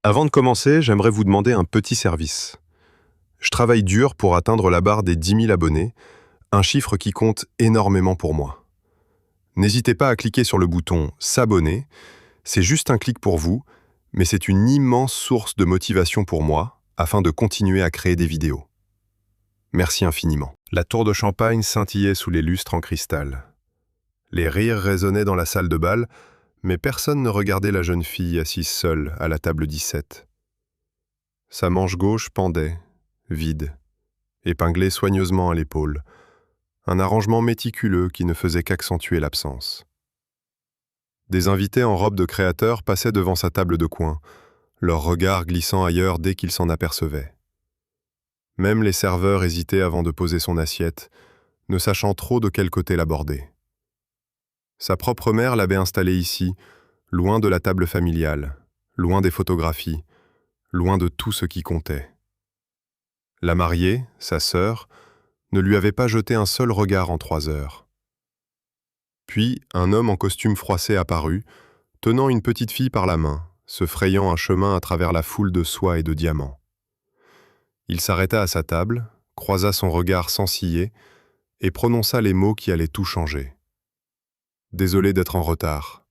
Avant de commencer, j'aimerais vous demander un petit service. Je travaille dur pour atteindre la barre des 10 000 abonnés, un chiffre qui compte énormément pour moi. N'hésitez pas à cliquer sur le bouton S'abonner, c'est juste un clic pour vous, mais c'est une immense source de motivation pour moi afin de continuer à créer des vidéos. Merci infiniment. La tour de champagne scintillait sous les lustres en cristal. Les rires résonnaient dans la salle de bal, mais personne ne regardait la jeune fille assise seule à la table 17. Sa manche gauche pendait, vide, épinglée soigneusement à l'épaule, un arrangement méticuleux qui ne faisait qu'accentuer l'absence. Des invités en robe de créateur passaient devant sa table de coin, leurs regards glissant ailleurs dès qu'ils s'en apercevaient. Même les serveurs hésitaient avant de poser son assiette, ne sachant trop de quel côté l'aborder. Sa propre mère l'avait installé ici, loin de la table familiale, loin des photographies, loin de tout ce qui comptait. La mariée, sa sœur, ne lui avait pas jeté un seul regard en 3 heures. Puis, un homme en costume froissé apparut, tenant une petite fille par la main, se frayant un chemin à travers la foule de soie et de diamants. Il s'arrêta à sa table, croisa son regard sans ciller, et prononça les mots qui allaient tout changer. Désolé d'être en retard.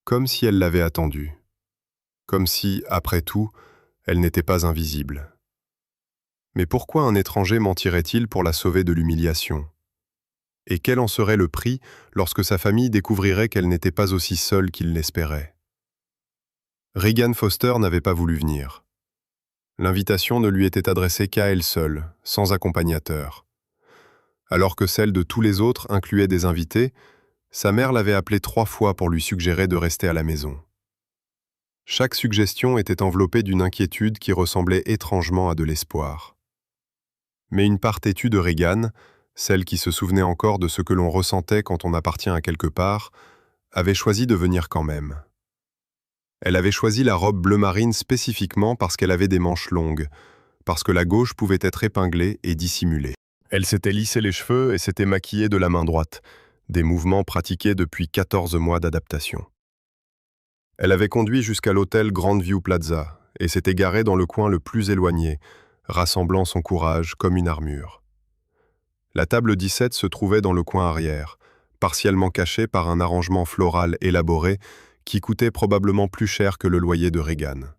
Comme si elle l'avait attendu. Comme si, après tout, elle n'était pas invisible. Mais pourquoi un étranger mentirait-il pour la sauver de l'humiliation? Et quel en serait le prix lorsque sa famille découvrirait qu'elle n'était pas aussi seule qu'il l'espérait? Regan Foster n'avait pas voulu venir. L'invitation ne lui était adressée qu'à elle seule, sans accompagnateur. Alors que celle de tous les autres incluait des invités, sa mère l'avait appelée 3 fois pour lui suggérer de rester à la maison. Chaque suggestion était enveloppée d'une inquiétude qui ressemblait étrangement à de l'espoir. Mais une part têtue de Regan, celle qui se souvenait encore de ce que l'on ressentait quand on appartient à quelque part, avait choisi de venir quand même. Elle avait choisi la robe bleu marine spécifiquement parce qu'elle avait des manches longues, parce que la gauche pouvait être épinglée et dissimulée. Elle s'était lissé les cheveux et s'était maquillée de la main droite, des mouvements pratiqués depuis 14 mois d'adaptation. Elle avait conduit jusqu'à l'hôtel Grandview Plaza et s'était garée dans le coin le plus éloigné, rassemblant son courage comme une armure. La table 17 se trouvait dans le coin arrière, partiellement cachée par un arrangement floral élaboré qui coûtait probablement plus cher que le loyer de Regan.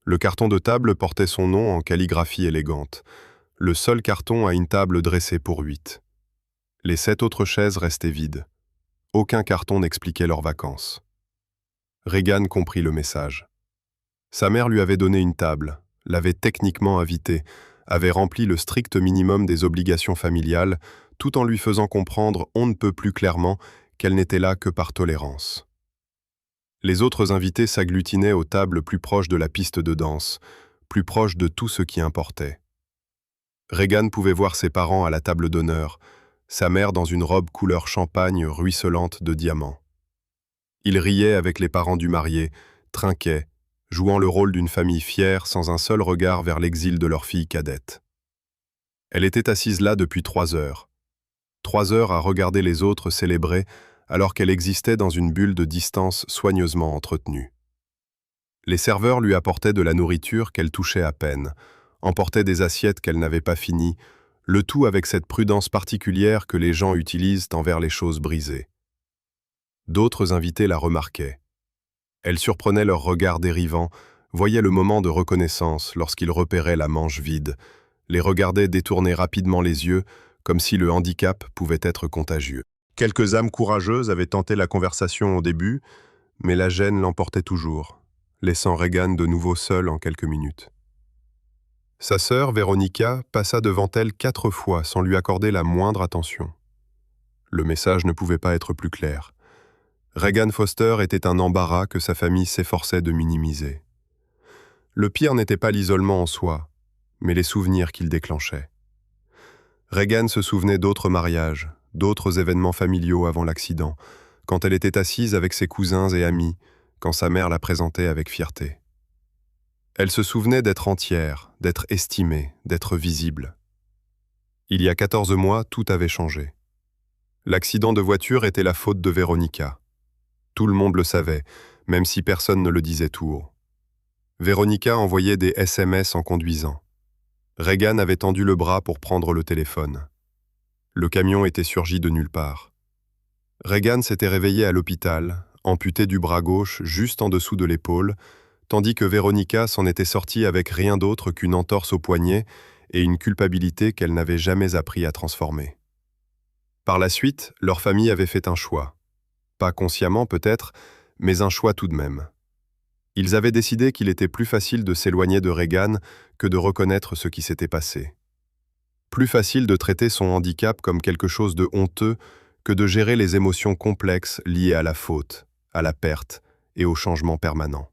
Le carton de table portait son nom en calligraphie élégante, le seul carton à une table dressée pour 8. Les 7 autres chaises restaient vides. Aucun carton n'expliquait leurs vacances. Regan comprit le message. Sa mère lui avait donné une table, l'avait techniquement invitée, avait rempli le strict minimum des obligations familiales, tout en lui faisant comprendre on ne peut plus clairement qu'elle n'était là que par tolérance. Les autres invités s'agglutinaient aux tables plus proches de la piste de danse, plus proches de tout ce qui importait. Regan pouvait voir ses parents à la table d'honneur, sa mère dans une robe couleur champagne ruisselante de diamants. Il riait avec les parents du marié, trinquait, jouant le rôle d'une famille fière sans un seul regard vers l'exil de leur fille cadette. Elle était assise là depuis 3 heures. 3 heures à regarder les autres célébrer alors qu'elle existait dans une bulle de distance soigneusement entretenue. Les serveurs lui apportaient de la nourriture qu'elle touchait à peine, emportaient des assiettes qu'elle n'avait pas finies, le tout avec cette prudence particulière que les gens utilisent envers les choses brisées. D'autres invités la remarquaient. Elle surprenait leur regard dérivant, voyait le moment de reconnaissance lorsqu'ils repéraient la manche vide, les regardait détourner rapidement les yeux, comme si le handicap pouvait être contagieux. Quelques âmes courageuses avaient tenté la conversation au début, mais la gêne l'emportait toujours, laissant Regan de nouveau seule en quelques minutes. Sa sœur, Véronica, passa devant elle 4 fois sans lui accorder la moindre attention. Le message ne pouvait pas être plus clair. Regan Foster était un embarras que sa famille s'efforçait de minimiser. Le pire n'était pas l'isolement en soi, mais les souvenirs qu'il déclenchait. Regan se souvenait d'autres mariages, d'autres événements familiaux avant l'accident, quand elle était assise avec ses cousins et amis, quand sa mère la présentait avec fierté. Elle se souvenait d'être entière, d'être estimée, d'être visible. Il y a 14 mois, tout avait changé. L'accident de voiture était la faute de Véronica. Tout le monde le savait, même si personne ne le disait tout haut. Véronica envoyait des SMS en conduisant. Regan avait tendu le bras pour prendre le téléphone. Le camion était surgi de nulle part. Regan s'était réveillé à l'hôpital, amputé du bras gauche juste en dessous de l'épaule, tandis que Véronica s'en était sortie avec rien d'autre qu'une entorse au poignet et une culpabilité qu'elle n'avait jamais appris à transformer. Par la suite, leur famille avait fait un choix. Pas consciemment peut-être, mais un choix tout de même. Ils avaient décidé qu'il était plus facile de s'éloigner de Regan que de reconnaître ce qui s'était passé. Plus facile de traiter son handicap comme quelque chose de honteux que de gérer les émotions complexes liées à la faute, à la perte et au changement permanent.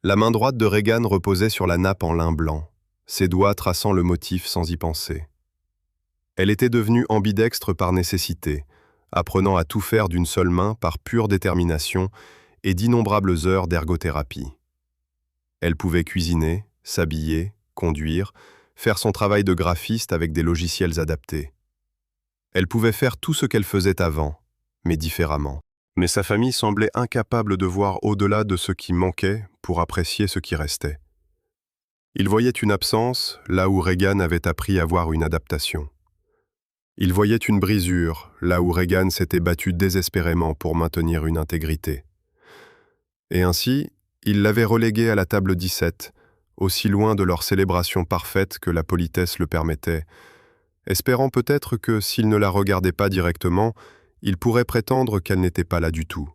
La main droite de Regan reposait sur la nappe en lin blanc, ses doigts traçant le motif sans y penser. Elle était devenue ambidextre par nécessité, apprenant à tout faire d'une seule main par pure détermination et d'innombrables heures d'ergothérapie. Elle pouvait cuisiner, s'habiller, conduire, faire son travail de graphiste avec des logiciels adaptés. Elle pouvait faire tout ce qu'elle faisait avant, mais différemment. Mais sa famille semblait incapable de voir au-delà de ce qui manquait pour apprécier ce qui restait. Ils voyaient une absence là où Regan avait appris à voir une adaptation. Ils voyaient une brisure là où Regan s'était battu désespérément pour maintenir une intégrité. Et ainsi, ils l'avaient relégué à la table 17, aussi loin de leur célébration parfaite que la politesse le permettait, espérant peut-être que, s'il ne la regardait pas directement, il pourrait prétendre qu'elle n'était pas là du tout.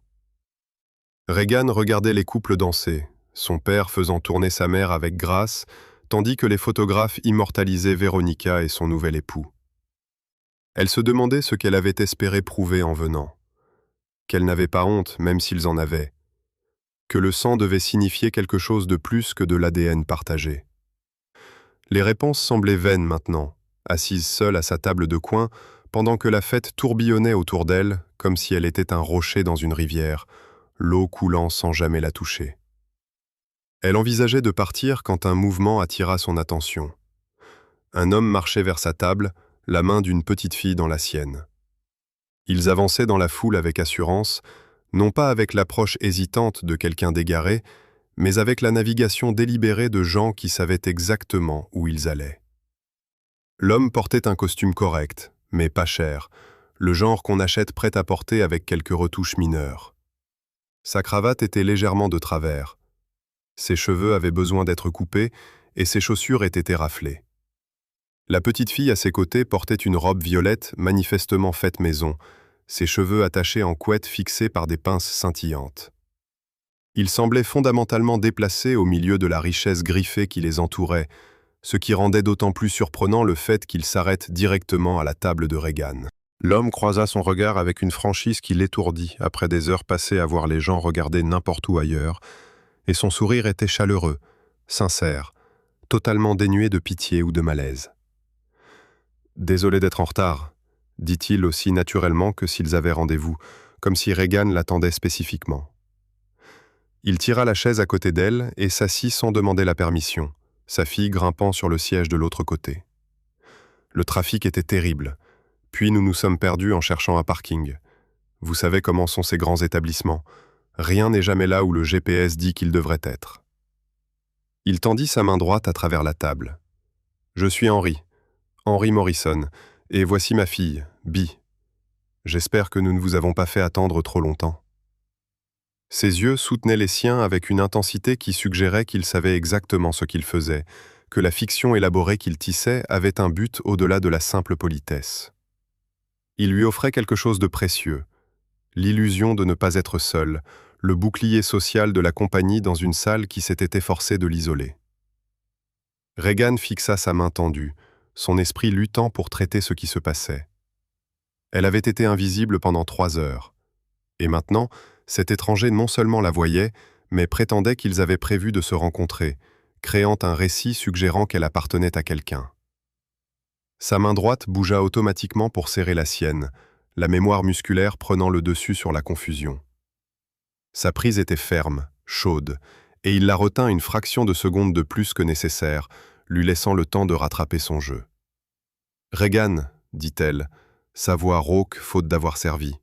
Regan regardait les couples danser, son père faisant tourner sa mère avec grâce, tandis que les photographes immortalisaient Véronica et son nouvel époux. Elle se demandait ce qu'elle avait espéré prouver en venant. Qu'elle n'avait pas honte, même s'ils en avaient. Que le sang devait signifier quelque chose de plus que de l'ADN partagé. Les réponses semblaient vaines maintenant, assise seule à sa table de coin, pendant que la fête tourbillonnait autour d'elle, comme si elle était un rocher dans une rivière, l'eau coulant sans jamais la toucher. Elle envisageait de partir quand un mouvement attira son attention. Un homme marchait vers sa table, la main d'une petite fille dans la sienne. Ils avançaient dans la foule avec assurance, non pas avec l'approche hésitante de quelqu'un d'égaré, mais avec la navigation délibérée de gens qui savaient exactement où ils allaient. L'homme portait un costume correct, mais pas cher, le genre qu'on achète prêt-à-porter avec quelques retouches mineures. Sa cravate était légèrement de travers. Ses cheveux avaient besoin d'être coupés et ses chaussures étaient raflées. La petite fille à ses côtés portait une robe violette manifestement faite maison, ses cheveux attachés en couette fixés par des pinces scintillantes. Ils semblaient fondamentalement déplacés au milieu de la richesse griffée qui les entourait, ce qui rendait d'autant plus surprenant le fait qu'ils s'arrêtent directement à la table de Regan. L'homme croisa son regard avec une franchise qui l'étourdit après des heures passées à voir les gens regarder n'importe où ailleurs, et son sourire était chaleureux, sincère, totalement dénué de pitié ou de malaise. « Désolé d'être en retard », dit-il aussi naturellement que s'ils avaient rendez-vous, comme si Regan l'attendait spécifiquement. Il tira la chaise à côté d'elle et s'assit sans demander la permission, sa fille grimpant sur le siège de l'autre côté. Le trafic était terrible, puis nous nous sommes perdus en cherchant un parking. Vous savez comment sont ces grands établissements, rien n'est jamais là où le GPS dit qu'il devrait être. Il tendit sa main droite à travers la table. « Je suis Henry Morrison, et voici ma fille, Bee. J'espère que nous ne vous avons pas fait attendre trop longtemps. » Ses yeux soutenaient les siens avec une intensité qui suggérait qu'il savait exactement ce qu'il faisait, que la fiction élaborée qu'il tissait avait un but au-delà de la simple politesse. Il lui offrait quelque chose de précieux, l'illusion de ne pas être seul, le bouclier social de la compagnie dans une salle qui s'était efforcée de l'isoler. Regan fixa sa main tendue, son esprit luttant pour traiter ce qui se passait. Elle avait été invisible pendant 3 heures. Et maintenant, cet étranger non seulement la voyait, mais prétendait qu'ils avaient prévu de se rencontrer, créant un récit suggérant qu'elle appartenait à quelqu'un. Sa main droite bougea automatiquement pour serrer la sienne, la mémoire musculaire prenant le dessus sur la confusion. Sa prise était ferme, chaude, et il la retint une fraction de seconde de plus que nécessaire, lui laissant le temps de rattraper son jeu. « Regan, dit-elle, sa voix rauque faute d'avoir servi.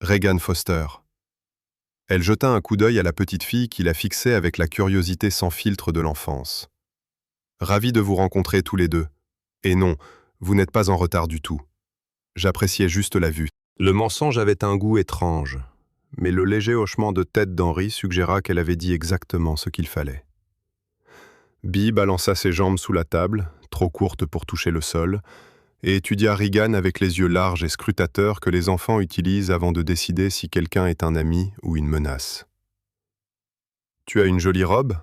Regan Foster. » Elle jeta un coup d'œil à la petite fille qui la fixait avec la curiosité sans filtre de l'enfance. « Ravi de vous rencontrer tous les deux. Et non, vous n'êtes pas en retard du tout. J'appréciais juste la vue. » Le mensonge avait un goût étrange, mais le léger hochement de tête d'Henri suggéra qu'elle avait dit exactement ce qu'il fallait. Bee balança ses jambes sous la table, trop courtes pour toucher le sol, et étudia Regan avec les yeux larges et scrutateurs que les enfants utilisent avant de décider si quelqu'un est un ami ou une menace. « Tu as une jolie robe ?»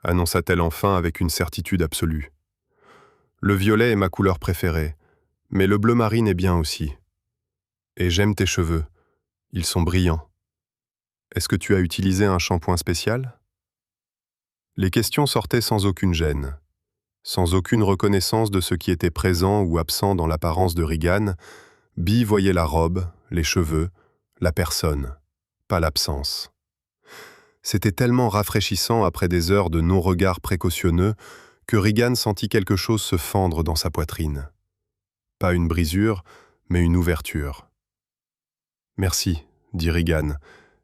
annonça-t-elle enfin avec une certitude absolue. « Le violet est ma couleur préférée, mais le bleu marine est bien aussi. Et j'aime tes cheveux, ils sont brillants. Est-ce que tu as utilisé un shampoing spécial ?» Les questions sortaient sans aucune gêne. Sans aucune reconnaissance de ce qui était présent ou absent dans l'apparence de Regan, Bee voyait la robe, les cheveux, la personne, pas l'absence. C'était tellement rafraîchissant après des heures de non-regard précautionneux que Regan sentit quelque chose se fendre dans sa poitrine. Pas une brisure, mais une ouverture. « Merci, » dit Regan,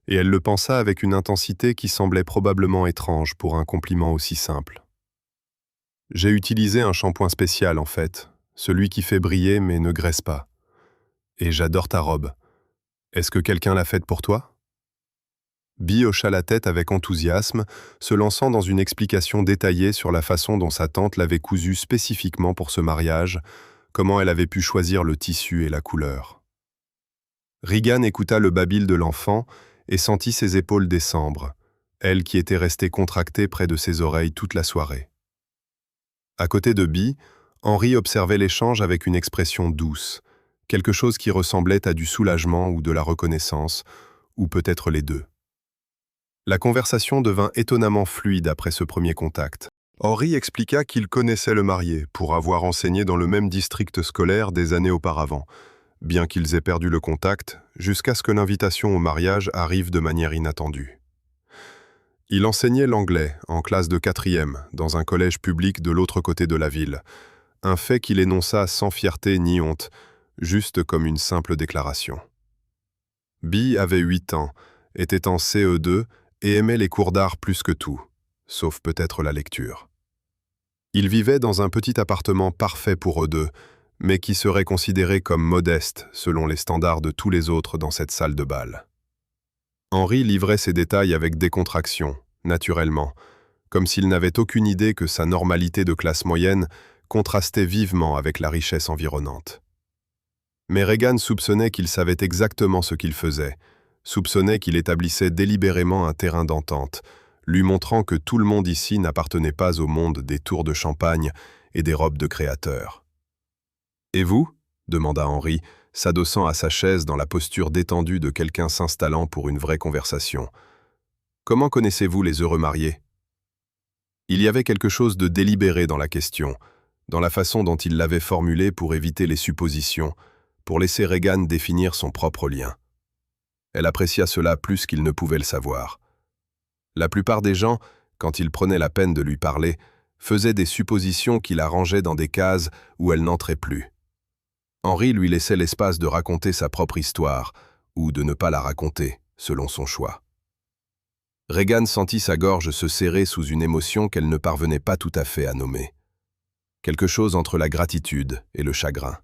et elle le pensa avec une intensité qui semblait probablement étrange pour un compliment aussi simple. « J'ai utilisé un shampoing spécial, en fait, celui qui fait briller mais ne graisse pas. Et j'adore ta robe. Est-ce que quelqu'un l'a faite pour toi ?» Bee hocha la tête avec enthousiasme, se lançant dans une explication détaillée sur la façon dont sa tante l'avait cousue spécifiquement pour ce mariage, comment elle avait pu choisir le tissu et la couleur. Regan écouta le babil de l'enfant et sentit ses épaules descendre, elle qui était restée contractée près de ses oreilles toute la soirée. À côté de Bee, Henri observait l'échange avec une expression douce, quelque chose qui ressemblait à du soulagement ou de la reconnaissance, ou peut-être les deux. La conversation devint étonnamment fluide après ce premier contact. Henri expliqua qu'il connaissait le marié pour avoir enseigné dans le même district scolaire des années auparavant, bien qu'ils aient perdu le contact, jusqu'à ce que l'invitation au mariage arrive de manière inattendue. Il enseignait l'anglais en classe de 4e, dans un collège public de l'autre côté de la ville, un fait qu'il énonça sans fierté ni honte, juste comme une simple déclaration. Bee avait 8 ans, était en CE2 et aimait les cours d'art plus que tout, sauf peut-être la lecture. Ils vivaient dans un petit appartement parfait pour eux deux, mais qui serait considéré comme modeste selon les standards de tous les autres dans cette salle de bal. Henri livrait ces détails avec décontraction, naturellement, comme s'il n'avait aucune idée que sa normalité de classe moyenne contrastait vivement avec la richesse environnante. Mais Regan soupçonnait qu'il savait exactement ce qu'il faisait, soupçonnait qu'il établissait délibérément un terrain d'entente, lui montrant que tout le monde ici n'appartenait pas au monde des tours de champagne et des robes de créateurs. « Et vous ?» demanda Henri, s'adossant à sa chaise dans la posture détendue de quelqu'un s'installant pour une vraie conversation. « Comment connaissez-vous les heureux mariés ?» Il y avait quelque chose de délibéré dans la question, dans la façon dont il l'avait formulée pour éviter les suppositions, pour laisser Regan définir son propre lien. Elle apprécia cela plus qu'il ne pouvait le savoir. La plupart des gens, quand il prenait la peine de lui parler, faisaient des suppositions qui la rangeaient dans des cases où elle n'entrait plus. Henri lui laissait l'espace de raconter sa propre histoire, ou de ne pas la raconter, selon son choix. Regan sentit sa gorge se serrer sous une émotion qu'elle ne parvenait pas tout à fait à nommer. Quelque chose entre la gratitude et le chagrin.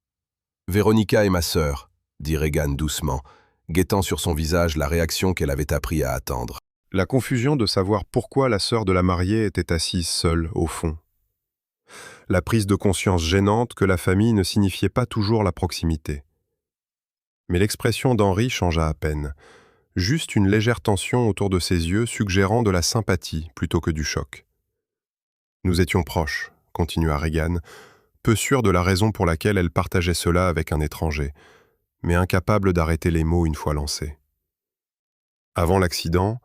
« Véronica est ma sœur », dit Regan doucement, guettant sur son visage la réaction qu'elle avait appris à attendre. La confusion de savoir pourquoi la sœur de la mariée était assise seule, au fond. La prise de conscience gênante que la famille ne signifiait pas toujours la proximité. Mais l'expression d'Henri changea à peine. Juste une légère tension autour de ses yeux suggérant de la sympathie plutôt que du choc. « Nous étions proches », continua Regan, peu sûr de la raison pour laquelle elle partageait cela avec un étranger, mais incapable d'arrêter les mots une fois lancés. Avant l'accident,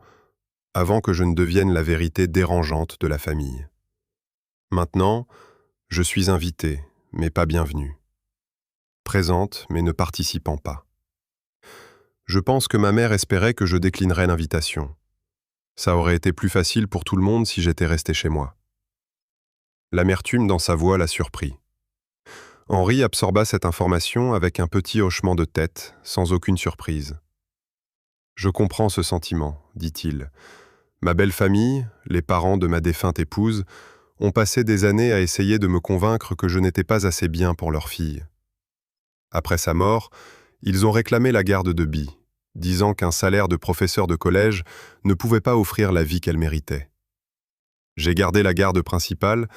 avant que je ne devienne la vérité dérangeante de la famille. Maintenant, je suis invitée, mais pas bienvenue. Présente, mais ne participant pas. Je pense que ma mère espérait que je déclinerais l'invitation. Ça aurait été plus facile pour tout le monde si j'étais resté chez moi. L'amertume dans sa voix la surprit. Henri absorba cette information avec un petit hochement de tête, sans aucune surprise. Je comprends ce sentiment, dit-il. Ma belle famille, les parents de ma défunte épouse, ont passé des années à essayer de me convaincre que je n'étais pas assez bien pour leur fille. Après sa mort, ils ont réclamé la garde de Bee, disant qu'un salaire de professeur de collège ne pouvait pas offrir la vie qu'elle méritait. J'ai gardé la garde principale,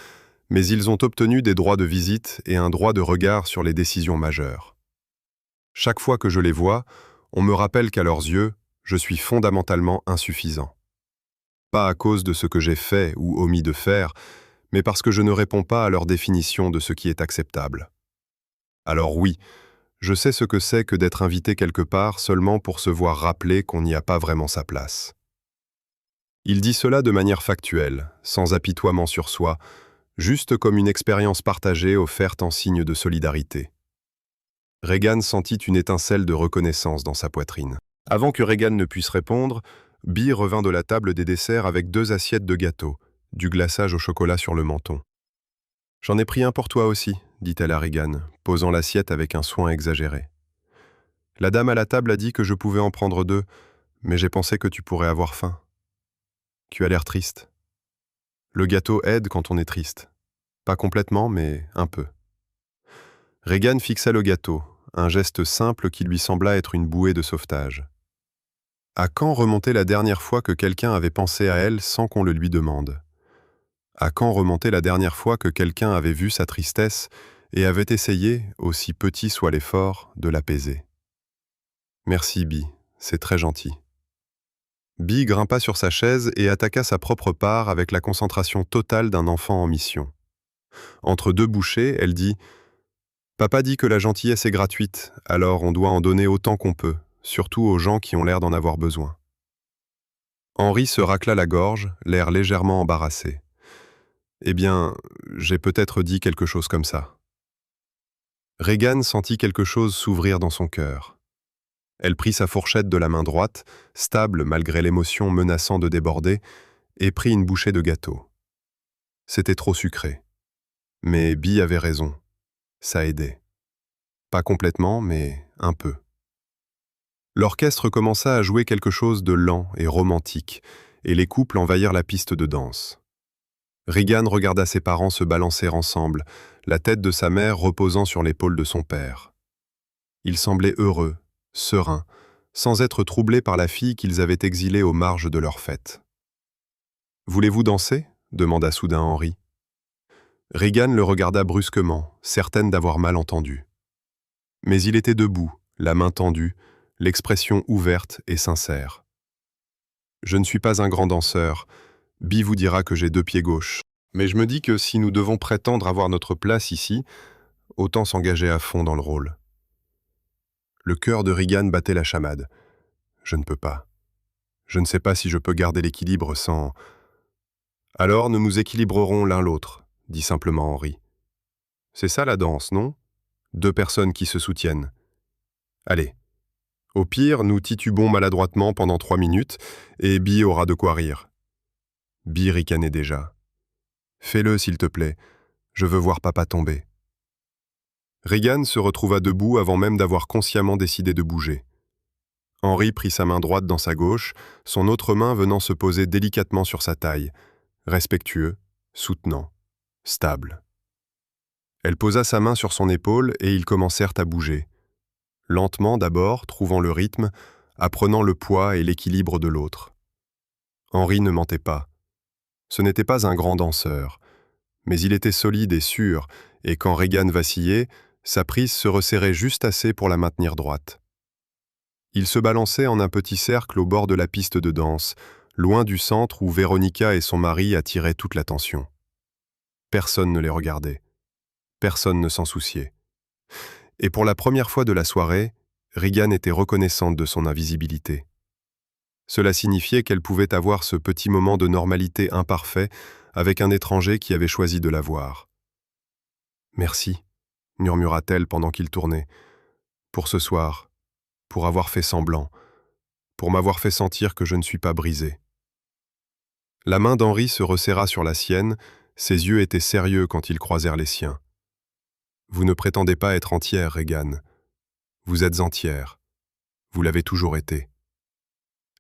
mais ils ont obtenu des droits de visite et un droit de regard sur les décisions majeures. Chaque fois que je les vois, on me rappelle qu'à leurs yeux, je suis fondamentalement insuffisant. Pas à cause de ce que j'ai fait ou omis de faire, mais parce que je ne réponds pas à leur définition de ce qui est acceptable. Alors oui, je sais ce que c'est que d'être invité quelque part seulement pour se voir rappeler qu'on n'y a pas vraiment sa place. Il dit cela de manière factuelle, sans apitoiement sur soi, juste comme une expérience partagée offerte en signe de solidarité. Regan sentit une étincelle de reconnaissance dans sa poitrine. Avant que Regan ne puisse répondre, Bee revint de la table des desserts avec 2 assiettes de gâteau, du glaçage au chocolat sur le menton. « J'en ai pris un pour toi aussi, dit-elle à Regan, posant l'assiette avec un soin exagéré. La dame à la table a dit que je pouvais en prendre 2, mais j'ai pensé que tu pourrais avoir faim. Tu as l'air triste. Le gâteau aide quand on est triste. Pas complètement, mais un peu. » Regan fixa le gâteau, un geste simple qui lui sembla être une bouée de sauvetage. À quand remontait la dernière fois que quelqu'un avait pensé à elle sans qu'on le lui demande? À quand remontait la dernière fois que quelqu'un avait vu sa tristesse et avait essayé, aussi petit soit l'effort, de l'apaiser? Merci, Bee, c'est très gentil. Bee grimpa sur sa chaise et attaqua sa propre part avec la concentration totale d'un enfant en mission. Entre 2 bouchées, elle dit « Papa dit que la gentillesse est gratuite, alors on doit en donner autant qu'on peut, surtout aux gens qui ont l'air d'en avoir besoin. » Henri se racla la gorge, l'air légèrement embarrassé. « Eh bien, j'ai peut-être dit quelque chose comme ça. » Regan sentit quelque chose s'ouvrir dans son cœur. Elle prit sa fourchette de la main droite, stable malgré l'émotion menaçant de déborder, et prit une bouchée de gâteau. C'était trop sucré. Mais Bee avait raison. Ça aidait. Pas complètement, mais un peu. L'orchestre commença à jouer quelque chose de lent et romantique, et les couples envahirent la piste de danse. Regan regarda ses parents se balancer ensemble, la tête de sa mère reposant sur l'épaule de son père. Ils semblaient heureux, sereins, sans être troublés par la fille qu'ils avaient exilée aux marges de leur fête. « Voulez-vous danser » demanda soudain Henri. Regan le regarda brusquement, certaine d'avoir mal entendu. Mais il était debout, la main tendue, l'expression ouverte et sincère. « Je ne suis pas un grand danseur. Bee vous dira que j'ai 2 pieds gauches. Mais je me dis que si nous devons prétendre avoir notre place ici, autant s'engager à fond dans le rôle. » Le cœur de Regan battait la chamade. « Je ne peux pas. Je ne sais pas si je peux garder l'équilibre sans... » « Alors nous nous équilibrerons l'un l'autre, » dit simplement Henri. « C'est ça la danse, non? 2 personnes qui se soutiennent. Allez. Au pire, nous titubons maladroitement pendant 3 minutes, et Bee aura de quoi rire. » Bee ricanait déjà. « Fais-le, s'il te plaît. Je veux voir papa tomber. » Regan se retrouva debout avant même d'avoir consciemment décidé de bouger. Henri prit sa main droite dans sa gauche, son autre main venant se poser délicatement sur sa taille, respectueux, soutenant, stable. Elle posa sa main sur son épaule et ils commencèrent à bouger. Lentement d'abord, trouvant le rythme, apprenant le poids et l'équilibre de l'autre. Henri ne mentait pas. Ce n'était pas un grand danseur, mais il était solide et sûr, et quand Regan vacillait, sa prise se resserrait juste assez pour la maintenir droite. Ils se balançaient en un petit cercle au bord de la piste de danse, loin du centre où Véronica et son mari attiraient toute l'attention. Personne ne les regardait. Personne ne s'en souciait. Et pour la première fois de la soirée, Regan était reconnaissante de son invisibilité. Cela signifiait qu'elle pouvait avoir ce petit moment de normalité imparfait avec un étranger qui avait choisi de la voir. « Merci », murmura-t-elle pendant qu'il tournait, « pour ce soir, pour avoir fait semblant, pour m'avoir fait sentir que je ne suis pas brisée. » La main d'Henri se resserra sur la sienne, ses yeux étaient sérieux quand ils croisèrent les siens. « Vous ne prétendez pas être entière, Regan. Vous êtes entière. Vous l'avez toujours été. »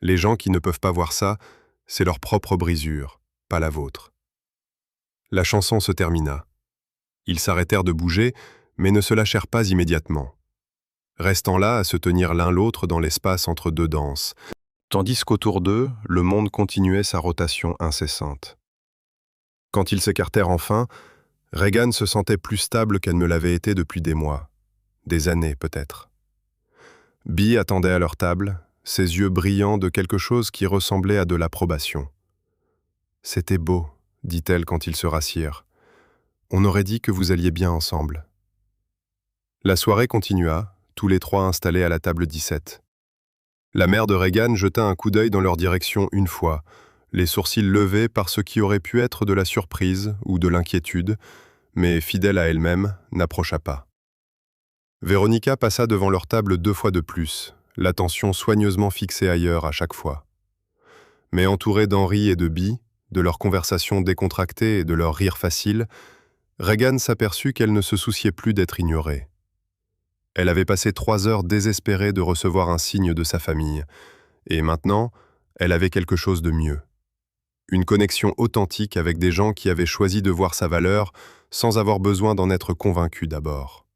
Les gens qui ne peuvent pas voir ça, c'est leur propre brisure, pas la vôtre. La chanson se termina. Ils s'arrêtèrent de bouger, mais ne se lâchèrent pas immédiatement, restant là à se tenir l'un l'autre dans l'espace entre deux danses, tandis qu'autour d'eux, le monde continuait sa rotation incessante. Quand ils s'écartèrent enfin, Regan se sentait plus stable qu'elle ne l'avait été depuis des mois, des années peut-être. Bee attendait à leur table, ses yeux brillants de quelque chose qui ressemblait à de l'approbation. « C'était beau », dit-elle quand ils se rassirent. « On aurait dit que vous alliez bien ensemble. » La soirée continua, tous les trois installés à la table 17. La mère de Regan jeta un coup d'œil dans leur direction une fois, les sourcils levés par ce qui aurait pu être de la surprise ou de l'inquiétude, mais fidèle à elle-même, n'approcha pas. Véronica passa devant leur table 2 fois de plus, l'attention soigneusement fixée ailleurs à chaque fois. Mais entourée d'Henri et de Bee, de leur conversation décontractée et de leur rire facile, Regan s'aperçut qu'elle ne se souciait plus d'être ignorée. Elle avait passé 3 heures désespérée de recevoir un signe de sa famille, et maintenant, elle avait quelque chose de mieux. Une connexion authentique avec des gens qui avaient choisi de voir sa valeur sans avoir besoin d'en être convaincus d'abord.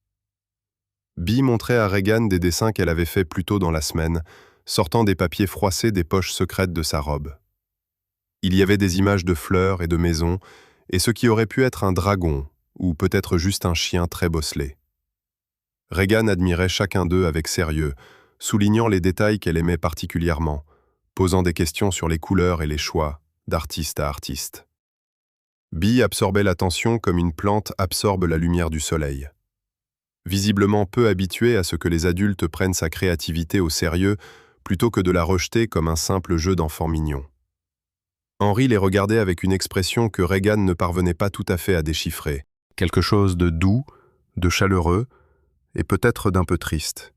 Bee montrait à Regan des dessins qu'elle avait faits plus tôt dans la semaine, sortant des papiers froissés des poches secrètes de sa robe. Il y avait des images de fleurs et de maisons, et ce qui aurait pu être un dragon, ou peut-être juste un chien très bosselé. Regan admirait chacun d'eux avec sérieux, soulignant les détails qu'elle aimait particulièrement, posant des questions sur les couleurs et les choix, d'artiste à artiste. Bee absorbait l'attention comme une plante absorbe la lumière du soleil. Visiblement peu habituée à ce que les adultes prennent sa créativité au sérieux plutôt que de la rejeter comme un simple jeu d'enfant mignon. Henri les regardait avec une expression que Regan ne parvenait pas tout à fait à déchiffrer, quelque chose de doux, de chaleureux, et peut-être d'un peu triste,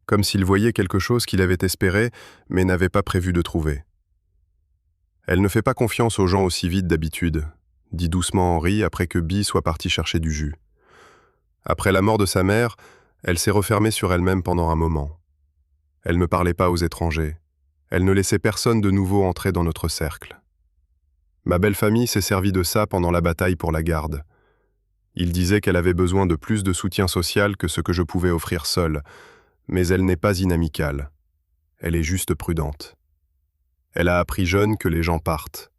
comme s'il voyait quelque chose qu'il avait espéré mais n'avait pas prévu de trouver. « Elle ne fait pas confiance aux gens aussi vite d'habitude », dit doucement Henri après que Bee soit parti chercher du jus. Après la mort de sa mère, elle s'est refermée sur elle-même pendant un moment. Elle ne parlait pas aux étrangers. Elle ne laissait personne de nouveau entrer dans notre cercle. Ma belle famille s'est servie de ça pendant la bataille pour la garde. Il disait qu'elle avait besoin de plus de soutien social que ce que je pouvais offrir seule, mais elle n'est pas inamicale. Elle est juste prudente. Elle a appris jeune que les gens partent,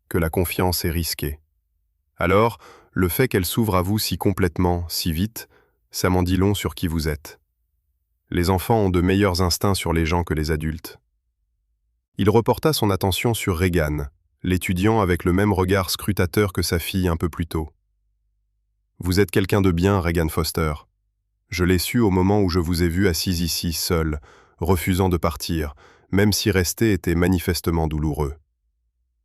que la confiance est risquée. Alors, le fait qu'elle s'ouvre à vous si complètement, si vite, ça m'en dit long sur qui vous êtes. Les enfants ont de meilleurs instincts sur les gens que les adultes. » Il reporta son attention sur Regan, l'étudiant avec le même regard scrutateur que sa fille un peu plus tôt. « Vous êtes quelqu'un de bien, Regan Foster. Je l'ai su au moment où je vous ai vu assise ici, seule, refusant de partir, même si rester était manifestement douloureux.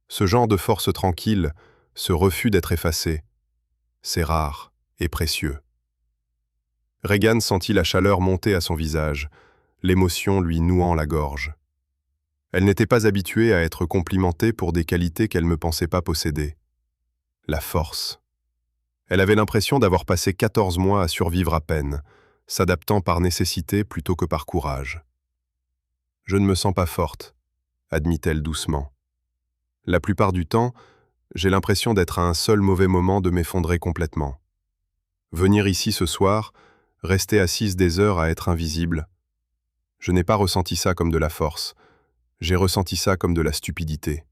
Ce genre de force tranquille, ce refus d'être effacé, c'est rare et précieux. » Regan sentit la chaleur monter à son visage, l'émotion lui nouant la gorge. Elle n'était pas habituée à être complimentée pour des qualités qu'elle ne pensait pas posséder. La force. Elle avait l'impression d'avoir passé 14 mois à survivre à peine, s'adaptant par nécessité plutôt que par courage. « Je ne me sens pas forte », admit-elle doucement. « La plupart du temps, j'ai l'impression d'être à un seul mauvais moment de m'effondrer complètement. Venir ici ce soir, rester assise des heures à être invisible, je n'ai pas ressenti ça comme de la force, j'ai ressenti ça comme de la stupidité. »«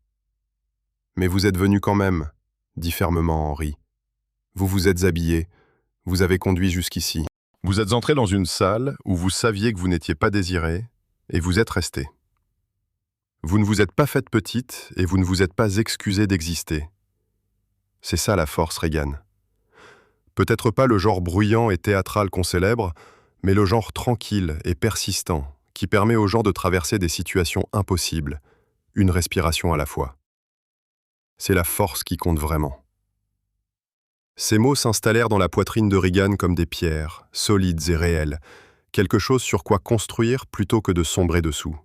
Mais vous êtes venu quand même, » dit fermement Henri. « Vous vous êtes habillé, vous avez conduit jusqu'ici. Vous êtes entré dans une salle où vous saviez que vous n'étiez pas désiré, et vous êtes resté. Vous ne vous êtes pas faite petite et vous ne vous êtes pas excusé d'exister. C'est ça la force, Regan. Peut-être pas le genre bruyant et théâtral qu'on célèbre, mais le genre tranquille et persistant qui permet aux gens de traverser des situations impossibles, une respiration à la fois. C'est la force qui compte vraiment. » Ces mots s'installèrent dans la poitrine de Regan comme des pierres, solides et réelles, quelque chose sur quoi construire plutôt que de sombrer dessous.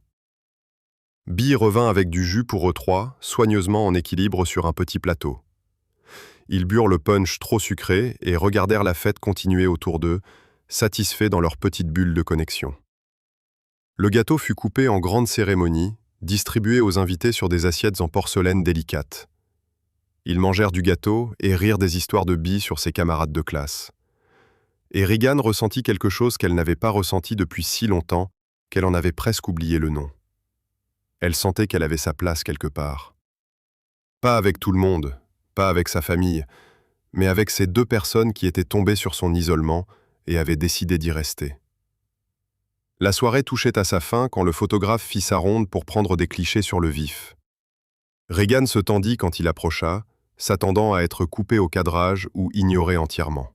Bee revint avec du jus pour eux trois, soigneusement en équilibre sur un petit plateau. Ils burent le punch trop sucré et regardèrent la fête continuer autour d'eux, satisfaits dans leur petite bulle de connexion. Le gâteau fut coupé en grande cérémonie, distribués aux invités sur des assiettes en porcelaine délicates. Ils mangèrent du gâteau et rirent des histoires de Bee sur ses camarades de classe. Et Regan ressentit quelque chose qu'elle n'avait pas ressenti depuis si longtemps qu'elle en avait presque oublié le nom. Elle sentait qu'elle avait sa place quelque part. Pas avec tout le monde, pas avec sa famille, mais avec ces deux personnes qui étaient tombées sur son isolement et avaient décidé d'y rester. La soirée touchait à sa fin quand le photographe fit sa ronde pour prendre des clichés sur le vif. Regan se tendit quand il approcha, s'attendant à être coupé au cadrage ou ignoré entièrement.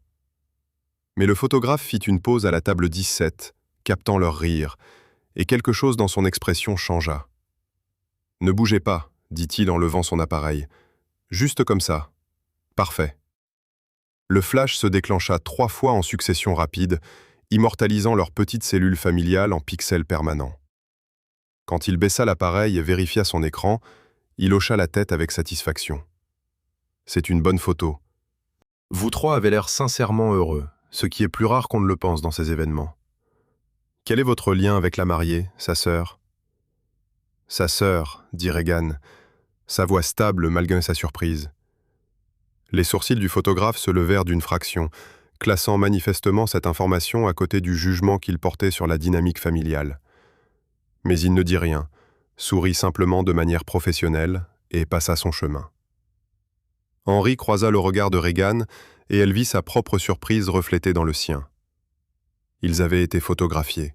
Mais le photographe fit une pause à la table 17, captant leur rire, et quelque chose dans son expression changea. « Ne bougez pas, dit-il en levant son appareil. Juste comme ça. Parfait. » Le flash se déclencha 3 fois en succession rapide, immortalisant leur petite cellule familiale en pixels permanents. Quand il baissa l'appareil et vérifia son écran, il hocha la tête avec satisfaction. « C'est une bonne photo. Vous trois avez l'air sincèrement heureux, ce qui est plus rare qu'on ne le pense dans ces événements. Quel est votre lien avec la mariée, sa sœur ?»« Sa sœur, dit Regan, sa voix stable malgré sa surprise. Les sourcils du photographe se levèrent d'une fraction, classant manifestement cette information à côté du jugement qu'il portait sur la dynamique familiale. Mais il ne dit rien, sourit simplement de manière professionnelle et passa son chemin. Henri croisa le regard de Regan et elle vit sa propre surprise reflétée dans le sien. Ils avaient été photographiés.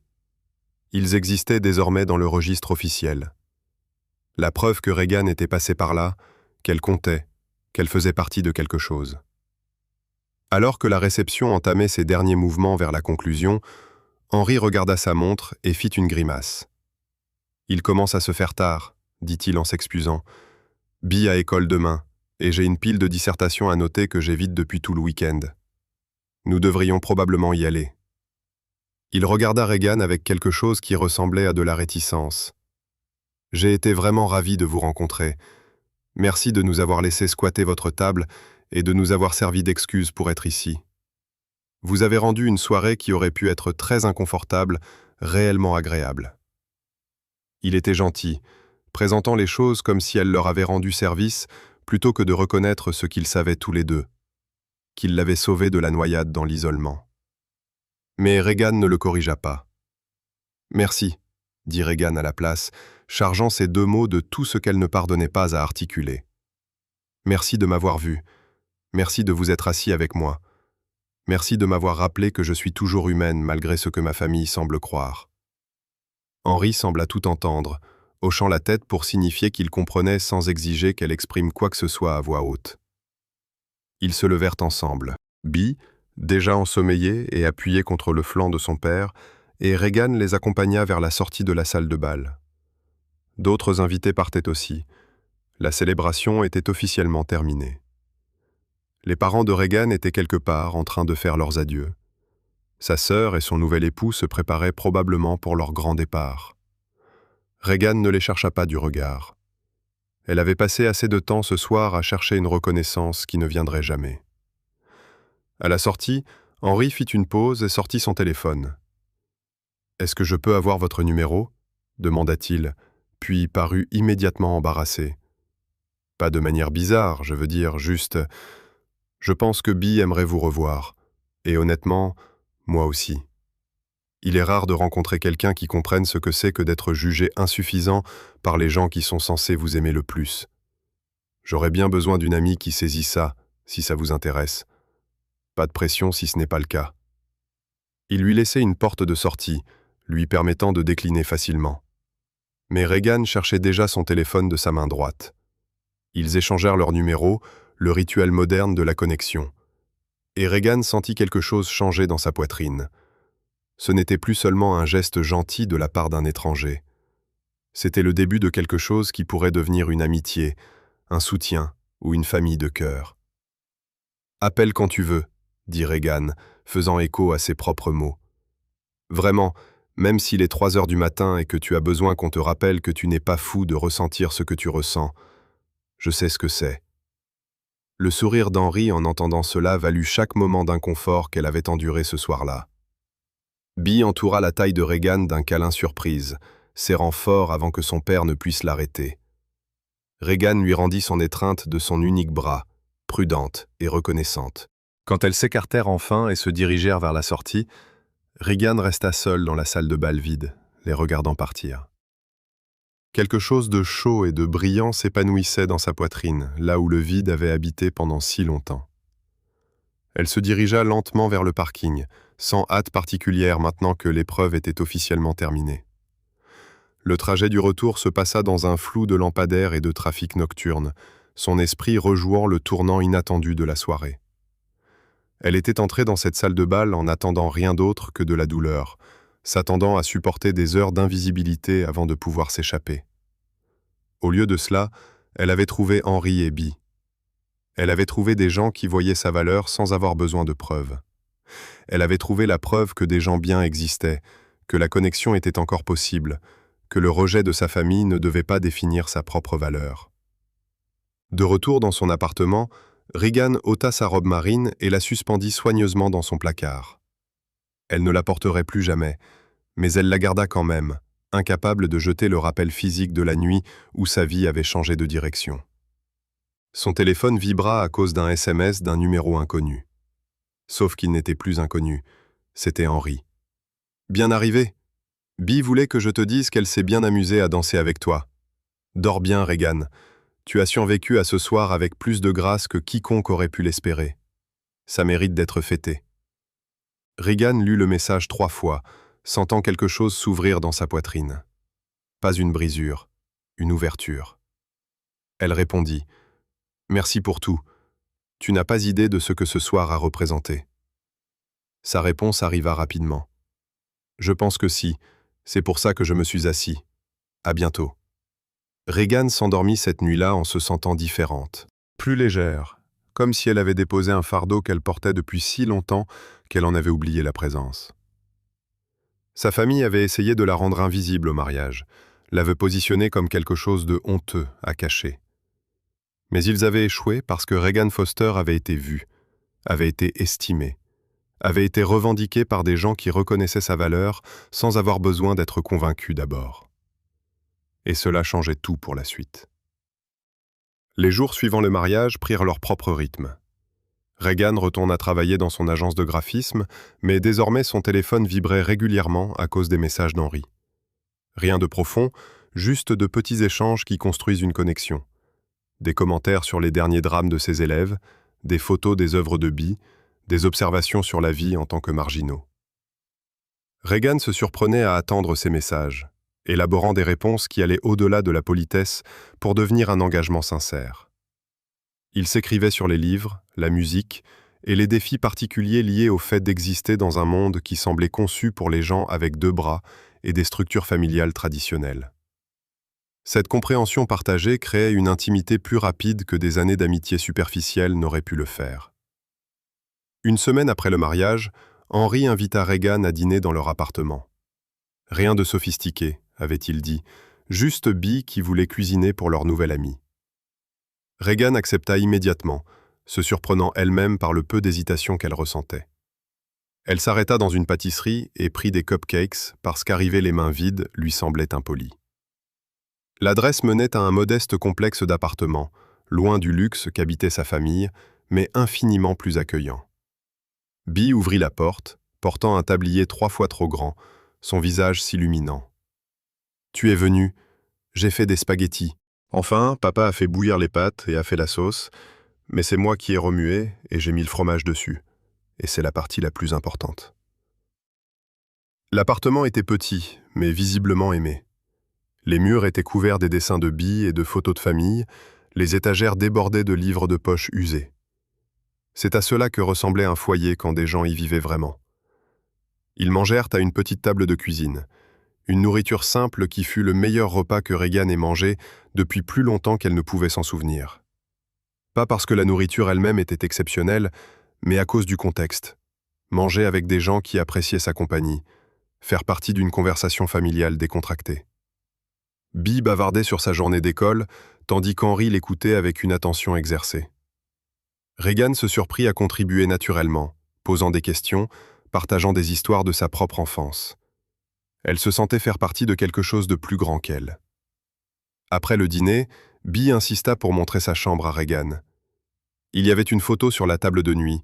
Ils existaient désormais dans le registre officiel. La preuve que Regan était passée par là, qu'elle comptait, qu'elle faisait partie de quelque chose. Alors que la réception entamait ses derniers mouvements vers la conclusion, Henri regarda sa montre et fit une grimace. « Il commence à se faire tard, dit-il en s'excusant. Bee à école demain, et j'ai une pile de dissertations à noter que j'évite depuis tout le week-end. Nous devrions probablement y aller. » Il regarda Regan avec quelque chose qui ressemblait à de la réticence. « J'ai été vraiment ravi de vous rencontrer. Merci de nous avoir laissé squatter votre table et de nous avoir servi d'excuse pour être ici. Vous avez rendu une soirée qui aurait pu être très inconfortable, réellement agréable. » Il était gentil, présentant les choses comme si elle leur avait rendu service plutôt que de reconnaître ce qu'ils savaient tous les deux, qu'il l'avait sauvé de la noyade dans l'isolement. Mais Regan ne le corrigea pas. « Merci, » dit Regan à la place, chargeant ces 2 mots de tout ce qu'elle ne pardonnait pas à articuler. « Merci de m'avoir vu. Merci de vous être assis avec moi. Merci de m'avoir rappelé que je suis toujours humaine malgré ce que ma famille semble croire. » Henri sembla tout entendre, hochant la tête pour signifier qu'il comprenait sans exiger qu'elle exprime quoi que ce soit à voix haute. Ils se levèrent ensemble. Bee, déjà ensommeillé et appuyé contre le flanc de son père, et Regan les accompagna vers la sortie de la salle de bal. D'autres invités partaient aussi. La célébration était officiellement terminée. Les parents de Regan étaient quelque part en train de faire leurs adieux. Sa sœur et son nouvel époux se préparaient probablement pour leur grand départ. Regan ne les chercha pas du regard. Elle avait passé assez de temps ce soir à chercher une reconnaissance qui ne viendrait jamais. À la sortie, Henri fit une pause et sortit son téléphone. « Est-ce que je peux avoir votre numéro ?» demanda-t-il, puis parut immédiatement embarrassé. « Pas de manière bizarre, je veux dire, juste... Je pense que Bee aimerait vous revoir. Et honnêtement, moi aussi. Il est rare de rencontrer quelqu'un qui comprenne ce que c'est que d'être jugé insuffisant par les gens qui sont censés vous aimer le plus. J'aurais bien besoin d'une amie qui saisit ça, si ça vous intéresse. Pas de pression si ce n'est pas le cas. » Il lui laissait une porte de sortie, lui permettant de décliner facilement. Mais Regan cherchait déjà son téléphone de sa main droite. Ils échangèrent leur numéro, le rituel moderne de la connexion. Et Regan sentit quelque chose changer dans sa poitrine. Ce n'était plus seulement un geste gentil de la part d'un étranger. C'était le début de quelque chose qui pourrait devenir une amitié, un soutien ou une famille de cœur. « Appelle quand tu veux, » dit Regan, faisant écho à ses propres mots. « Vraiment, même s'il est 3 heures du matin et que tu as besoin qu'on te rappelle que tu n'es pas fou de ressentir ce que tu ressens, je sais ce que c'est. » Le sourire d'Henri en entendant cela valut chaque moment d'inconfort qu'elle avait enduré ce soir-là. Bee entoura la taille de Regan d'un câlin surprise, serrant fort avant que son père ne puisse l'arrêter. Regan lui rendit son étreinte de son unique bras, prudente et reconnaissante. Quand elles s'écartèrent enfin et se dirigèrent vers la sortie, Regan resta seul dans la salle de bal vide, les regardant partir. Quelque chose de chaud et de brillant s'épanouissait dans sa poitrine, là où le vide avait habité pendant si longtemps. Elle se dirigea lentement vers le parking, sans hâte particulière maintenant que l'épreuve était officiellement terminée. Le trajet du retour se passa dans un flou de lampadaires et de trafic nocturne, son esprit rejouant le tournant inattendu de la soirée. Elle était entrée dans cette salle de bal en n'attendant rien d'autre que de la douleur, s'attendant à supporter des heures d'invisibilité avant de pouvoir s'échapper. Au lieu de cela, elle avait trouvé Henri et Bee. Elle avait trouvé des gens qui voyaient sa valeur sans avoir besoin de preuves. Elle avait trouvé la preuve que des gens bien existaient, que la connexion était encore possible, que le rejet de sa famille ne devait pas définir sa propre valeur. De retour dans son appartement, Regan ôta sa robe marine et la suspendit soigneusement dans son placard. Elle ne la porterait plus jamais, mais elle la garda quand même, incapable de jeter le rappel physique de la nuit où sa vie avait changé de direction. Son téléphone vibra à cause d'un SMS d'un numéro inconnu. Sauf qu'il n'était plus inconnu, c'était Henri. « Bien arrivé. Bee voulait que je te dise qu'elle s'est bien amusée à danser avec toi. Dors bien, Regan. Tu as survécu à ce soir avec plus de grâce que quiconque aurait pu l'espérer. Ça mérite d'être fêté. » Regan lut le message 3 fois, sentant quelque chose s'ouvrir dans sa poitrine. Pas une brisure, une ouverture. Elle répondit « Merci pour tout. Tu n'as pas idée de ce que ce soir a représenté. » Sa réponse arriva rapidement. « Je pense que si, c'est pour ça que je me suis assis. À bientôt. » Regan s'endormit cette nuit-là en se sentant différente, plus légère, comme si elle avait déposé un fardeau qu'elle portait depuis si longtemps qu'elle en avait oublié la présence. Sa famille avait essayé de la rendre invisible au mariage, l'avait positionnée comme quelque chose de honteux à cacher. Mais ils avaient échoué parce que Regan Foster avait été vue, avait été estimée, avait été revendiquée par des gens qui reconnaissaient sa valeur sans avoir besoin d'être convaincus d'abord. Et cela changeait tout pour la suite. Les jours suivant le mariage prirent leur propre rythme. Regan retourna travailler dans son agence de graphisme, mais désormais son téléphone vibrait régulièrement à cause des messages d'Henri. Rien de profond, juste de petits échanges qui construisent une connexion. Des commentaires sur les derniers drames de ses élèves, des photos des œuvres de Bee, des observations sur la vie en tant que marginaux. Regan se surprenait à attendre ces messages, élaborant des réponses qui allaient au-delà de la politesse pour devenir un engagement sincère. Il s'écrivait sur les livres, la musique et les défis particuliers liés au fait d'exister dans un monde qui semblait conçu pour les gens avec 2 bras et des structures familiales traditionnelles. Cette compréhension partagée créait une intimité plus rapide que des années d'amitié superficielle n'auraient pu le faire. Une semaine après le mariage, Henri invita Regan à dîner dans leur appartement. Rien de sophistiqué, avait-il dit, juste Bee qui voulait cuisiner pour leur nouvelle amie. Regan accepta immédiatement, se surprenant elle-même par le peu d'hésitation qu'elle ressentait. Elle s'arrêta dans une pâtisserie et prit des cupcakes parce qu'arriver les mains vides lui semblait impoli. L'adresse menait à un modeste complexe d'appartements, loin du luxe qu'habitait sa famille, mais infiniment plus accueillant. Bee ouvrit la porte, portant un tablier 3 fois trop grand, son visage s'illuminant. « Tu es venu. J'ai fait des spaghettis. Enfin, papa a fait bouillir les pâtes et a fait la sauce, mais c'est moi qui ai remué et j'ai mis le fromage dessus. Et c'est la partie la plus importante. » L'appartement était petit, mais visiblement aimé. Les murs étaient couverts des dessins de Bee et de photos de famille, les étagères débordaient de livres de poche usés. C'est à cela que ressemblait un foyer quand des gens y vivaient vraiment. Ils mangèrent à une petite table de cuisine, une nourriture simple qui fut le meilleur repas que Regan ait mangé depuis plus longtemps qu'elle ne pouvait s'en souvenir. Pas parce que la nourriture elle-même était exceptionnelle, mais à cause du contexte. Manger avec des gens qui appréciaient sa compagnie, faire partie d'une conversation familiale décontractée. Bee bavardait sur sa journée d'école, tandis qu'Henri l'écoutait avec une attention exercée. Regan se surprit à contribuer naturellement, posant des questions, partageant des histoires de sa propre enfance. Elle se sentait faire partie de quelque chose de plus grand qu'elle. Après le dîner, Bee insista pour montrer sa chambre à Regan. Il y avait une photo sur la table de nuit,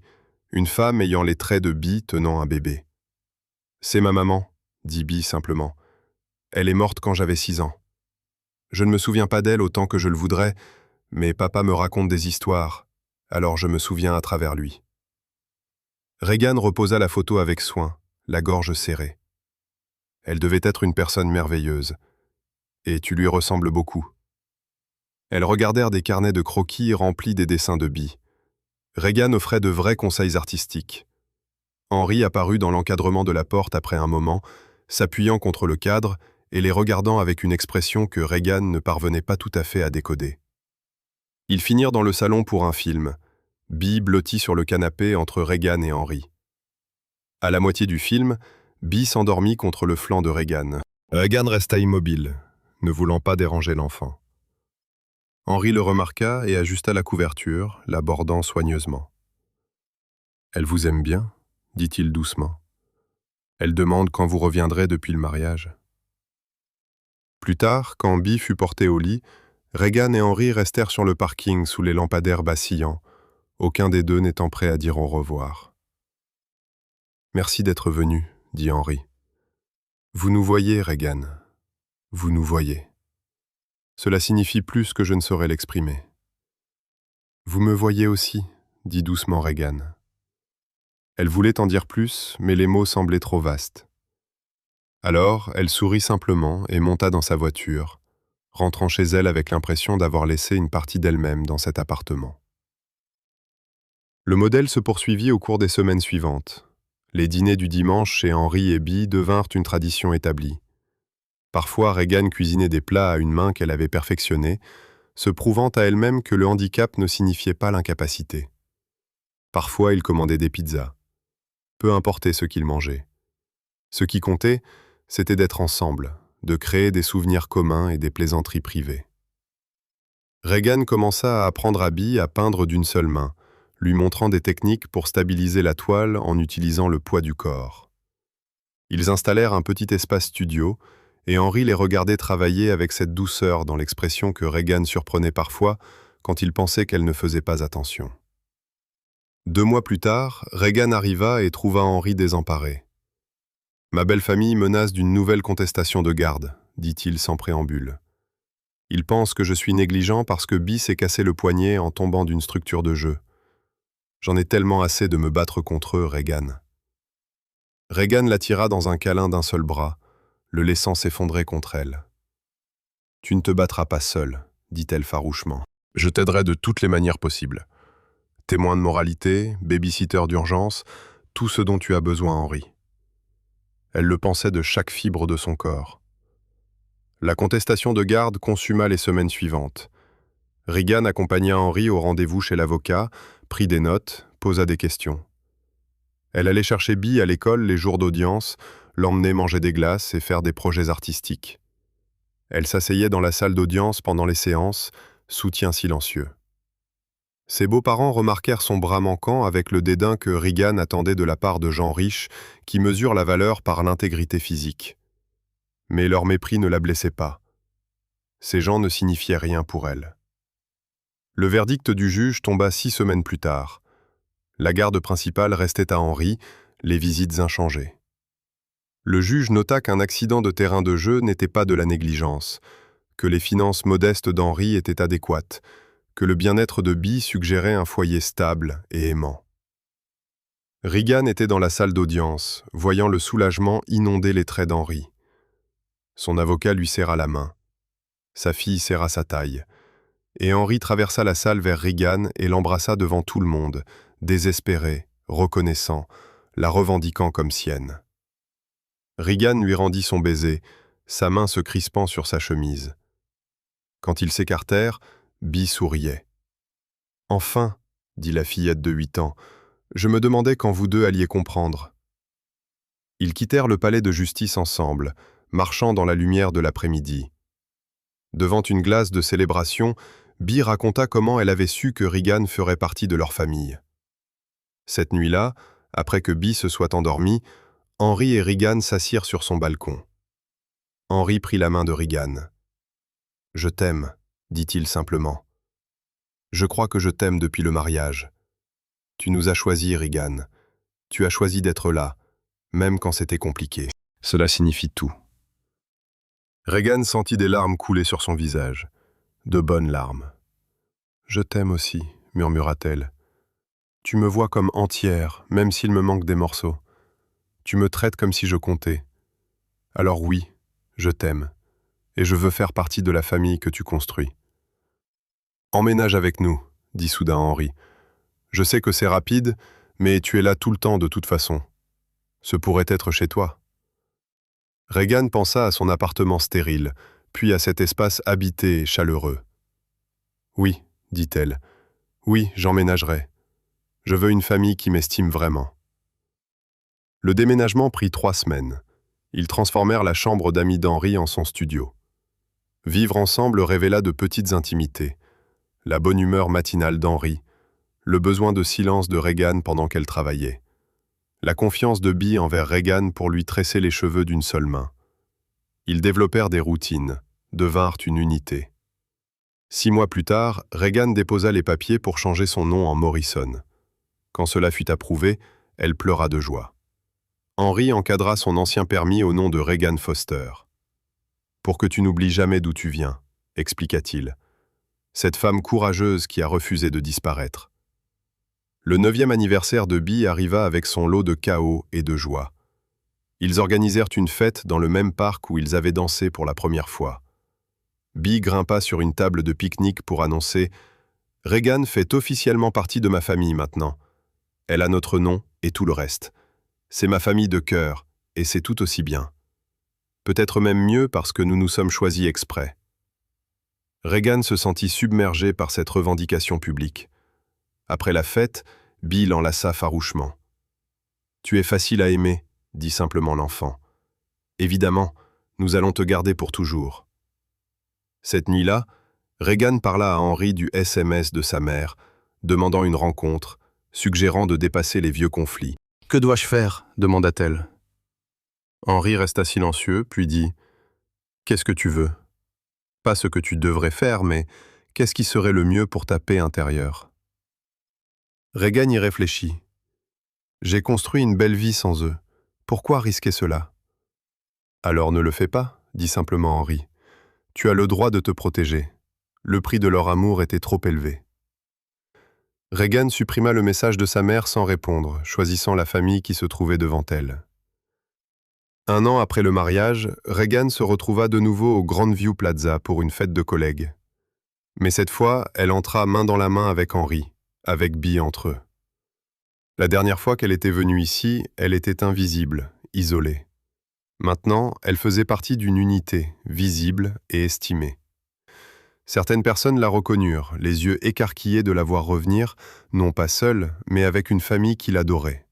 une femme ayant les traits de Bee tenant un bébé. « C'est ma maman », dit Bee simplement. « Elle est morte quand j'avais 6 ans. Je ne me souviens pas d'elle autant que je le voudrais, mais papa me raconte des histoires, alors je me souviens à travers lui. » Regan reposa la photo avec soin, la gorge serrée. Elle devait être une personne merveilleuse, et tu lui ressembles beaucoup. Elles regardèrent des carnets de croquis remplis des dessins de Bee. Regan offrait de vrais conseils artistiques. Henri apparut dans l'encadrement de la porte après un moment, s'appuyant contre le cadre et les regardant avec une expression que Regan ne parvenait pas tout à fait à décoder. Ils finirent dans le salon pour un film, Bee blottie sur le canapé entre Regan et Henri. À la moitié du film, Bee s'endormit contre le flanc de Regan. Regan resta immobile, ne voulant pas déranger l'enfant. Henri le remarqua et ajusta la couverture, l'abordant soigneusement. « Elle vous aime bien ?» dit-il doucement. « Elle demande quand vous reviendrez depuis le mariage. » Plus tard, quand Bee fut portée au lit, Regan et Henri restèrent sur le parking sous les lampadaires vacillants, aucun des deux n'étant prêt à dire au revoir. « Merci d'être venu, » dit Henri. « Vous nous voyez, Regan. Vous nous voyez. Cela signifie plus que je ne saurais l'exprimer. »« Vous me voyez aussi, » dit doucement Regan. Elle voulait en dire plus, mais les mots semblaient trop vastes. Alors, elle sourit simplement et monta dans sa voiture, rentrant chez elle avec l'impression d'avoir laissé une partie d'elle-même dans cet appartement. Le modèle se poursuivit au cours des semaines suivantes. Les dîners du dimanche chez Henri et Bee devinrent une tradition établie. Parfois, Regan cuisinait des plats à une main qu'elle avait perfectionnée, se prouvant à elle-même que le handicap ne signifiait pas l'incapacité. Parfois, il commandait des pizzas. Peu importait ce qu'il mangeait. Ce qui comptait, c'était d'être ensemble, de créer des souvenirs communs et des plaisanteries privées. Regan commença à apprendre à Bee à peindre d'une seule main, lui montrant des techniques pour stabiliser la toile en utilisant le poids du corps. Ils installèrent un petit espace studio, et Henri les regardait travailler avec cette douceur dans l'expression que Regan surprenait parfois quand il pensait qu'elle ne faisait pas attention. 2 mois plus tard, Regan arriva et trouva Henri désemparé. « Ma belle famille menace d'une nouvelle contestation de garde, » dit-il sans préambule. « Ils pensent que je suis négligent parce que Bee s'est cassé le poignet en tombant d'une structure de jeu. J'en ai tellement assez de me battre contre eux, Regan. » Regan l'attira dans un câlin d'un seul bras, le laissant s'effondrer contre elle. « Tu ne te battras pas seul, » dit-elle farouchement. « Je t'aiderai de toutes les manières possibles. Témoin de moralité, baby-sitter d'urgence, tout ce dont tu as besoin, Henri. » Elle le pensait de chaque fibre de son corps. La contestation de garde consuma les semaines suivantes. Regan accompagna Henri au rendez-vous chez l'avocat, prit des notes, posa des questions. Elle allait chercher Bee à l'école les jours d'audience, l'emmenait manger des glaces et faire des projets artistiques. Elle s'asseyait dans la salle d'audience pendant les séances, soutien silencieux. Ses beaux-parents remarquèrent son bras manquant avec le dédain que Regan attendait de la part de gens riches qui mesurent la valeur par l'intégrité physique. Mais leur mépris ne la blessait pas. Ces gens ne signifiaient rien pour elle. Le verdict du juge tomba 6 semaines plus tard. La garde principale restait à Henri, les visites inchangées. Le juge nota qu'un accident de terrain de jeu n'était pas de la négligence, que les finances modestes d'Henri étaient adéquates, que le bien-être de Bee suggérait un foyer stable et aimant. Regan était dans la salle d'audience, voyant le soulagement inonder les traits d'Henri. Son avocat lui serra la main. Sa fille serra sa taille. Et Henri traversa la salle vers Regan et l'embrassa devant tout le monde, désespéré, reconnaissant, la revendiquant comme sienne. Regan lui rendit son baiser, sa main se crispant sur sa chemise. Quand ils s'écartèrent, Bee souriait. « Enfin, » dit la fillette de 8 ans, « je me demandais quand vous deux alliez comprendre. » Ils quittèrent le palais de justice ensemble, marchant dans la lumière de l'après-midi. Devant une glace de célébration, Bee raconta comment elle avait su que Regan ferait partie de leur famille. Cette nuit-là, après que Bee se soit endormie, Henri et Regan s'assirent sur son balcon. Henri prit la main de Regan. « Je t'aime, dit-il simplement. Je crois que je t'aime depuis le mariage. Tu nous as choisis, Regan. Tu as choisi d'être là, même quand c'était compliqué. Cela signifie tout. » Regan sentit des larmes couler sur son visage. De bonnes larmes. « Je t'aime aussi, murmura-t-elle. Tu me vois comme entière, même s'il me manque des morceaux. Tu me traites comme si je comptais. Alors oui, je t'aime, et je veux faire partie de la famille que tu construis. »« Emménage avec nous, » dit soudain Henri. « Je sais que c'est rapide, mais tu es là tout le temps de toute façon. Ce pourrait être chez toi. » Regan pensa à son appartement stérile, puis à cet espace habité et chaleureux. « Oui, dit-elle. Oui, j'emménagerai. Je veux une famille qui m'estime vraiment. » Le déménagement prit 3 semaines. Ils transformèrent la chambre d'amis d'Henri en son studio. Vivre ensemble révéla de petites intimités. La bonne humeur matinale d'Henri, le besoin de silence de Regan pendant qu'elle travaillait. La confiance de Bee envers Regan pour lui tresser les cheveux d'une seule main. Ils développèrent des routines, devinrent une unité. 6 mois plus tard, Regan déposa les papiers pour changer son nom en Morrison. Quand cela fut approuvé, elle pleura de joie. Henri encadra son ancien permis au nom de Regan Foster. « Pour que tu n'oublies jamais d'où tu viens, » expliqua-t-il. Cette femme courageuse qui a refusé de disparaître. Le 9e anniversaire de Bee arriva avec son lot de chaos et de joie. Ils organisèrent une fête dans le même parc où ils avaient dansé pour la première fois. Bee grimpa sur une table de pique-nique pour annoncer « Regan fait officiellement partie de ma famille maintenant. Elle a notre nom et tout le reste. C'est ma famille de cœur, et c'est tout aussi bien. Peut-être même mieux parce que nous nous sommes choisis exprès. » Regan se sentit submergé par cette revendication publique. Après la fête, Bee l'enlaça farouchement. « Tu es facile à aimer, » dit simplement l'enfant. « Évidemment, nous allons te garder pour toujours. » Cette nuit-là, Regan parla à Henri du SMS de sa mère, demandant une rencontre, suggérant de dépasser les vieux conflits. « Que dois-je faire » demanda-t-elle. Henri resta silencieux, puis dit « Qu'est-ce que tu veux ? Pas ce que tu devrais faire, mais qu'est-ce qui serait le mieux pour ta paix intérieure ?» Regan y réfléchit. « J'ai construit une belle vie sans eux. Pourquoi risquer cela ?»« Alors ne le fais pas, » dit simplement Henri. « Tu as le droit de te protéger. Le prix de leur amour était trop élevé. » Regan supprima le message de sa mère sans répondre, choisissant la famille qui se trouvait devant elle. 1 an après le mariage, Regan se retrouva de nouveau au Grandview Plaza pour une fête de collègues. Mais cette fois, elle entra main dans la main avec Henri, avec Bee entre eux. La dernière fois qu'elle était venue ici, elle était invisible, isolée. Maintenant, elle faisait partie d'une unité, visible et estimée. Certaines personnes la reconnurent, les yeux écarquillés de la voir revenir, non pas seule, mais avec une famille qui l'adorait.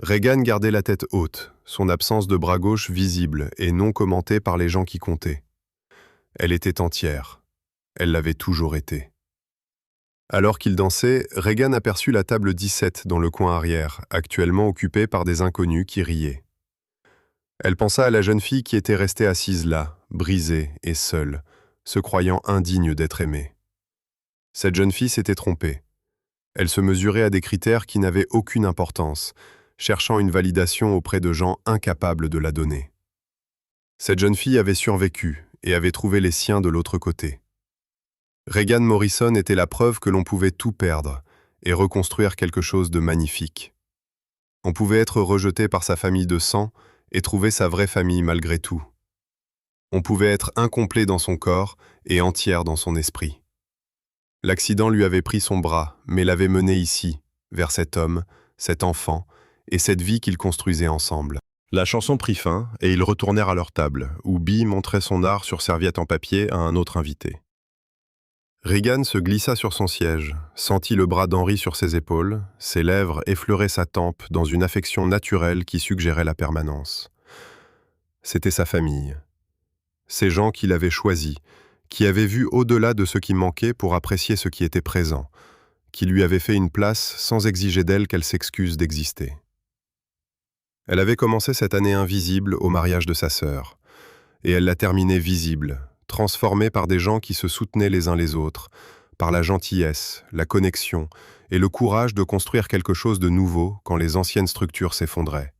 Regan gardait la tête haute, son absence de bras gauche visible et non commentée par les gens qui comptaient. Elle était entière. Elle l'avait toujours été. Alors qu'il dansait, Regan aperçut la table 17 dans le coin arrière, actuellement occupée par des inconnus qui riaient. Elle pensa à la jeune fille qui était restée assise là, brisée et seule, se croyant indigne d'être aimée. Cette jeune fille s'était trompée. Elle se mesurait à des critères qui n'avaient aucune importance, cherchant une validation auprès de gens incapables de la donner. Cette jeune fille avait survécu et avait trouvé les siens de l'autre côté. Regan Morrison était la preuve que l'on pouvait tout perdre et reconstruire quelque chose de magnifique. On pouvait être rejeté par sa famille de sang et trouver sa vraie famille malgré tout. On pouvait être incomplet dans son corps et entière dans son esprit. L'accident lui avait pris son bras, mais l'avait mené ici, vers cet homme, cet enfant, et cette vie qu'ils construisaient ensemble. La chanson prit fin, et ils retournèrent à leur table, où Bee montrait son art sur serviette en papier à un autre invité. Regan se glissa sur son siège, sentit le bras d'Henri sur ses épaules, ses lèvres effleuraient sa tempe dans une affection naturelle qui suggérait la permanence. C'était sa famille. Ces gens qu'il avait choisis, qui avaient vu au-delà de ce qui manquait pour apprécier ce qui était présent, qui lui avaient fait une place sans exiger d'elle qu'elle s'excuse d'exister. Elle avait commencé cette année invisible au mariage de sa sœur, et elle l'a terminée visible, transformée par des gens qui se soutenaient les uns les autres, par la gentillesse, la connexion et le courage de construire quelque chose de nouveau quand les anciennes structures s'effondraient.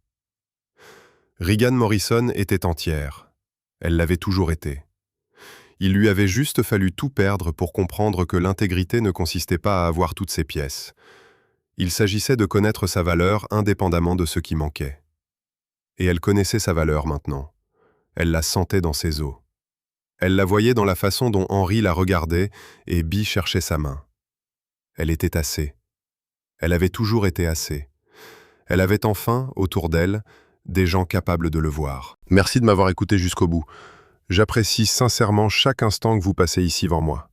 Regan Morrison était entière. Elle l'avait toujours été. Il lui avait juste fallu tout perdre pour comprendre que l'intégrité ne consistait pas à avoir toutes ses pièces. Il s'agissait de connaître sa valeur indépendamment de ce qui manquait. Et elle connaissait sa valeur maintenant. Elle la sentait dans ses os. Elle la voyait dans la façon dont Henry la regardait et Bee cherchait sa main. Elle était assez. Elle avait toujours été assez. Elle avait enfin, autour d'elle, des gens capables de le voir. Merci de m'avoir écouté jusqu'au bout. J'apprécie sincèrement chaque instant que vous passez ici devant moi.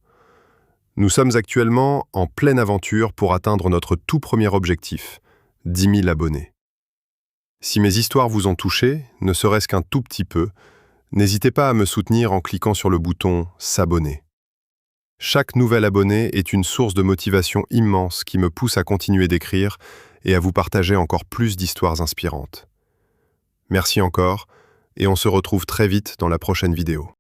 Nous sommes actuellement en pleine aventure pour atteindre notre tout premier objectif, 10 000 abonnés. Si mes histoires vous ont touché, ne serait-ce qu'un tout petit peu, n'hésitez pas à me soutenir en cliquant sur le bouton « S'abonner ». Chaque nouvel abonné est une source de motivation immense qui me pousse à continuer d'écrire et à vous partager encore plus d'histoires inspirantes. Merci encore, et on se retrouve très vite dans la prochaine vidéo.